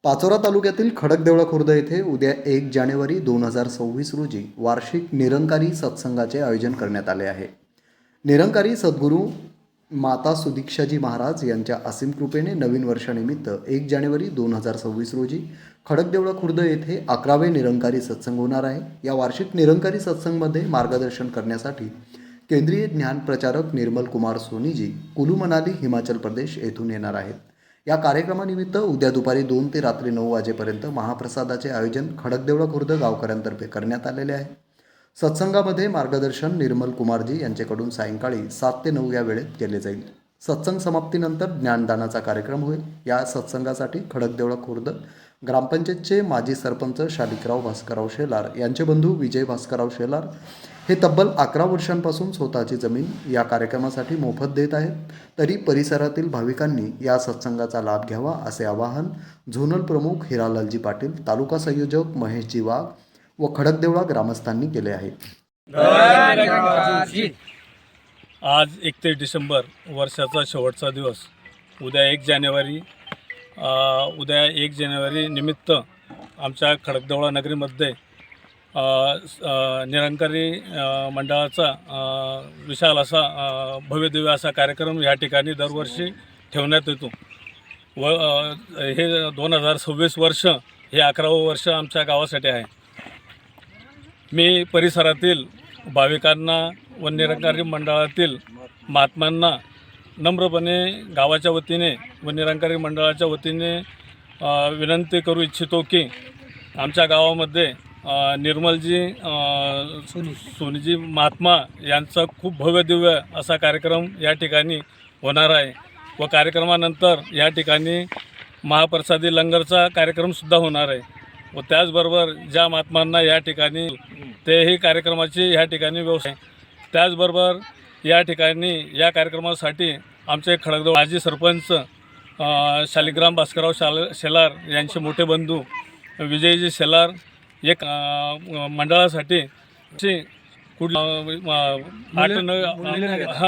पाचोरा तालुक्यातील खडकदेवळा खुर्द येथे उद्या 1 जानेवारी 2026 रोजी वार्षिक निरंकारी सत्संगाचे आयोजन करण्यात आले आहे। निरंकारी सद्गुरू माता सुदीक्षाजी महाराज यांच्या असीम कृपेने नवीन वर्षानिमित्त 1 जानेवारी 2026 रोजी खडकदेवळा खुर्द येथे 11वे निरंकारी सत्संग होणार आहे। या वार्षिक निरंकारी सत्संगमध्ये मार्गदर्शन करण्यासाठी केंद्रीय ज्ञान प्रचारक निर्मल कुमार सोनीजी कुलू मनाली हिमाचल प्रदेश येथून येणार आहेत। या कार्यक्रमानिमित्त उद्या दुपारी 2 ते रात्री 9 वाजेपर्यंत महाप्रसादाचे आयोजन खडकदेवळा खुर्द गावकऱ्यांतर्फे करण्यात आलेले आहे। सत्संगामध्ये मार्गदर्शन निर्मल कुमारजी यांच्याकडून सायंकाळी 7 ते 9 या वेळेत केले जाईल। सत्संग समाप्तीनंतर ज्ञानदानाचा कार्यक्रम होईल। या सत्संगासाठी खडकदेवळा खुर्द ग्रामपंचायतचे माजी सरपंच शालिकराव भास्करराव शेलार यांचे बंधू विजय भास्करराव शेलार हे तब्बल 11 वर्षांपासून स्वतःची जमीन या कार्यक्रमासाठी मोफत देत आहेत। तरी परिसरातील भाविकांनी या सत्संगाचा लाभ घ्यावा असे आवाहन झोनल प्रमुख हिरालालजी पाटील, तालुका संयोजक महेशजी वाघ व खडकदेवळा ग्रामस्थांनी केले आहे। आज 31 डिसेंबर वर्षाचा शेवटचा दिवस, उद्या 1 जानेवारी निमित्त आमच्या खडकदेवळा नगरीमध्ये निरंकारी मंडळाचा विशाल असा भव्यदिव्य असा कार्यक्रम या ठिकाणी दरवर्षी ठेवण्यात येतो व हे 2026 वर्ष हे 11वं वर्ष आमच्या गावासाठी आहे। मी परिसरातील भाविकांना व निरंकारी मंडळातील महात्म्यांना नम्रपणे गावाच्या वतीने व निरंकारी मंडळाच्या वतीने विनंती करू इच्छितो की आमच्या गावामध्ये निर्मलजी सोनीजी महात्मा यांचा खूप भव्यदिव्य असा कार्यक्रम या ठिकाणी होणार आहे व कार्यक्रमानंतर या ठिकाणी महाप्रसादी लंगरचा कार्यक्रमसुद्धा होणार आहे व त्याचबरोबर ज्या महात्मांना या ठिकाणी तेही कार्यक्रमाची या ठिकाणी व्यवस्था। त्याचबरोबर या ठिकाणी या कार्यक्रमासाठी आमचे खडकदेवळा माजी सरपंच शालिग्राम भास्करराव शेलार यांचे मोठे बंधू विजयजी शेलार एक मंडळासाठी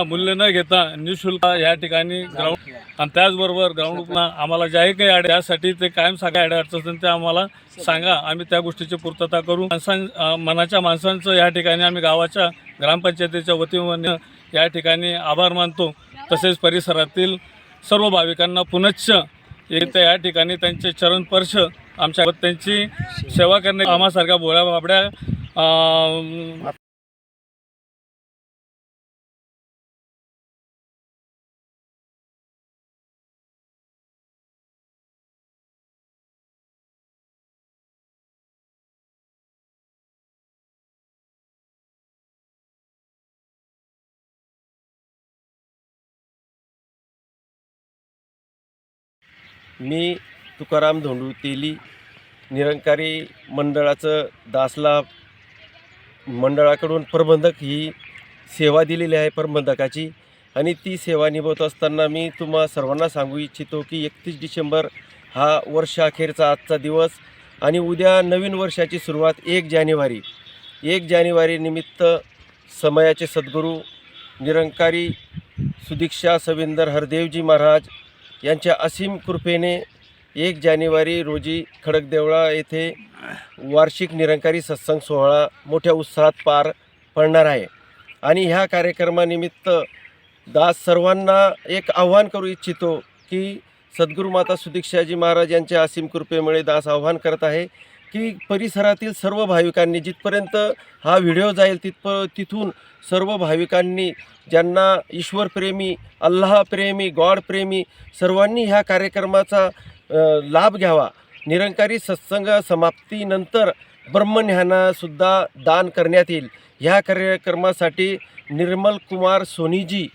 मूल्य न घेता निःशुल्क या ठिकाणी ग्राउंड आणि त्याचबरोबर ग्राउंड आम्हाला ज्याही काही त्यासाठी ते कायम सांगा अडचण ते आम्हाला सांगा, आम्ही त्या गोष्टीची पूर्तता करू। मनाच्या माणसांचं या ठिकाणी आम्ही गावाच्या ग्रामपंचायतीच्या वतीने या ठिकाणी आभार मानतो। तसेच परिसरातील सर्व भाविकांना पुनश्च येत्या या ठिकाणी त्यांचे चरणस्पर्श आमच्या त्यांची सेवा करणे आम्हासारख्या भोळ्या बाबड्या मी तुकाराम धोंडू तेली निरंकारी मंडळाचं दासला मंडळाकडून प्रबंधक ही सेवा दिलेली आहे प्रबंधकाची, आणि ती सेवा निभवत असताना मी तुम्हा सर्वांना सांगू इच्छितो की 31 डिसेंबर हा वर्षाअखेरचा आजचा दिवस आणि उद्या नवीन वर्षाची सुरुवात 1 जानेवारी निमित्त समयाचे सद्गुरू निरंकारी सुदीक्षा सविंदर हरदेवजी महाराज यांच्या असीम कृपेने 1 जानेवारी रोजी खडकदेवळा येथे वार्षिक निरंकारी सत्संग सोहळा मोठ्या उत्साहात पार पडणार आहे। आणि ह्या कार्यक्रमानिमित्त दास सर्वांना एक आव्हान करू इच्छितो की सद्गुरू माता सुदीक्षाजी महाराज यांच्या असीम कृपेमुळे दास आव्हान करत आहे की परिसरातील सर्व भाविकांनी जिथपर्यंत हा व्हिडिओ जाईल तिथून सर्व भाविकांनी ज्यांना ईश्वरप्रेमी, अल्लाहप्रेमी, गॉडप्रेमी सर्वांनी ह्या कार्यक्रमाचा लाभ घ्यावा। निरंकारी सत्संग समाप्तीनंतर ब्रह्मज्ञानसुद्धा दान करण्यात येईल। ह्या कार्यक्रमासाठी निर्मल कुमार सोनीजी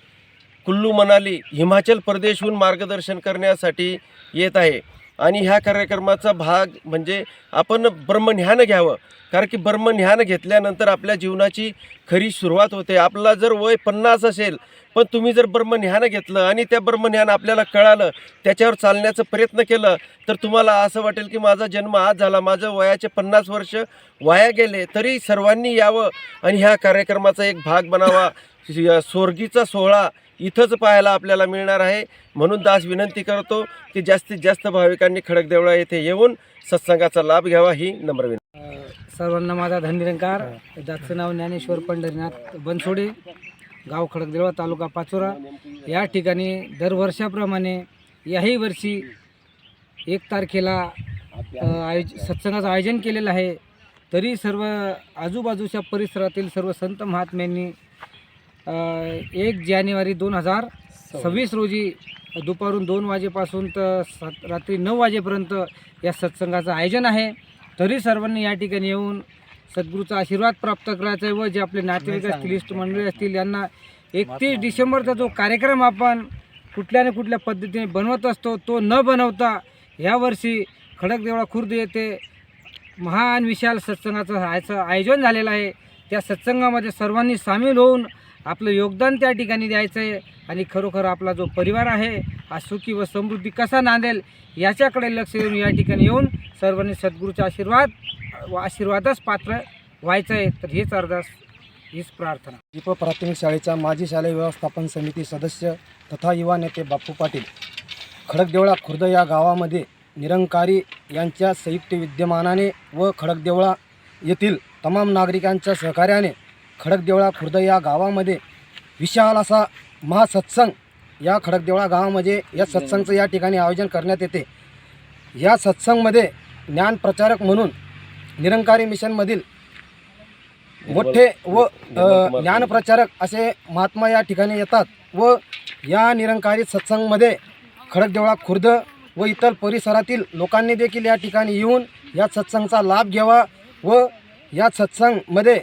कुल्लू मनाली हिमाचल प्रदेशहून मार्गदर्शन करण्यासाठी येत आहे आणि ह्या कार्यक्रमाचा भाग म्हणजे आपण ब्रह्मज्ञान घ्यावं, कारण की ब्रह्मज्ञान घेतल्यानंतर आपल्या जीवनाची खरी सुरुवात होते। आपला जर वय 50 असेल पण तुम्ही जर ब्रह्मज्ञान घेतलं आणि त्या ब्रह्मज्ञान आपल्याला कळालं, त्याच्यावर चालण्याचा प्रयत्न केलं तर तुम्हाला असं वाटेल की माझा जन्म आज झाला, माझं वयाचे 50 वर्ष वाया गेले। तरी सर्वांनी यावं आणि ह्या कार्यक्रमाचा एक भाग बनावा। स्वर्गीचा सोहळा इथंच पाहायला आपल्याला मिळणार आहे. म्हणून दास विनंती करतो की जास्तीत जास्त भाविकांनी खडकदेवळा येथे येऊन सत्संगाचा लाभ घ्यावा ही नम्र विनंती. सर्वांना माझा धननिरंकार. ज्याचं नाव ज्ञानेश्वर पंढरीनाथ बनसोडे, गाव खडकदेवळा, तालुका पाचोरा. या ठिकाणी दरवर्षाप्रमाणे याही वर्षी 1 तारखेला सत्संगाचं आयोजन केलेलं आहे. तरी सर्व आजूबाजूच्या परिसरातील सर्व संत महात्म्यांनी 1 जानेवारी 2026 रोजी दुपारून 2 वाजेपासून तर रात्री 9 वाजेपर्यंत या सत्संगाचं आयोजन आहे. तरी सर्वांनी या ठिकाणी येऊन सद्गुरूचा आशीर्वाद प्राप्त करायचा आहे व जे आपले नातेवाईक असतील, इष्ट मंडळी असतील, यांना 31 डिसेंबरचा जो कार्यक्रम आपण कुठल्या ना कुठल्या पद्धतीने बनवत असतो तो न बनवता यावर्षी खडकदेवळा खुर्द येथे महान विशाल सत्संगाचं आयोजन झालेलं आहे. त्या सत्संगामध्ये सर्वांनी सामील होऊन आपलं योगदान त्या ठिकाणी द्यायचं आहे आणि खरोखर आपला जो परिवार आहे हा सुखी व समृद्धी कसा नांदेल याच्याकडे लक्ष देऊन या ठिकाणी येऊन सर्वांनी सद्गुरूचा आशीर्वाद व आशीर्वादास पात्र व्हायचं आहे. तर हेच अरदास, हीच प्रार्थना. दीप प्राथमिक शाळेचा माजी शालेय व्यवस्थापन समिती सदस्य तथा युवा नेते बापू पाटील खडकदेवळा खुर्द या गावामध्ये निरंकारी यांच्या संयुक्त विद्यमानाने व खडकदेवळा येथील तमाम नागरिकांच्या सहकार्याने खडकदेवळा खुर्द या गावामध्ये विशाल असा महासत्संग या खडकदेवळा गावामध्ये या सत्संगचं या ठिकाणी आयोजन करण्यात येते. या सत्संगमध्ये ज्ञानप्रचारक म्हणून निरंकारी मिशनमधील मोठे व ज्ञानप्रचारक असे महात्मा या ठिकाणी येतात व या निरंकारी सत्संगमध्ये खडकदेवळा खुर्द व इतर परिसरातील लोकांनी देखील या ठिकाणी येऊन या सत्संगचा लाभ घ्यावा व या सत्संगमध्ये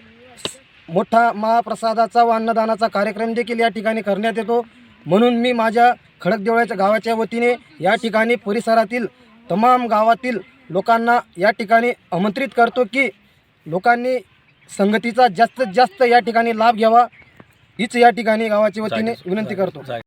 मोठा महाप्रसादाचा व अन्नदानाचा कार्यक्रम देखील या ठिकाणी करण्यात येतो. म्हणून मी माझ्या खडकदेवळाच्या गावाच्या वतीने या ठिकाणी परिसरातील तमाम गावातील लोकांना या ठिकाणी आमंत्रित करतो की लोकांनी संगतीचा जास्तीत जास्त या ठिकाणी लाभ घ्यावा हीच या ठिकाणी गावाच्या वतीने विनंती करतो.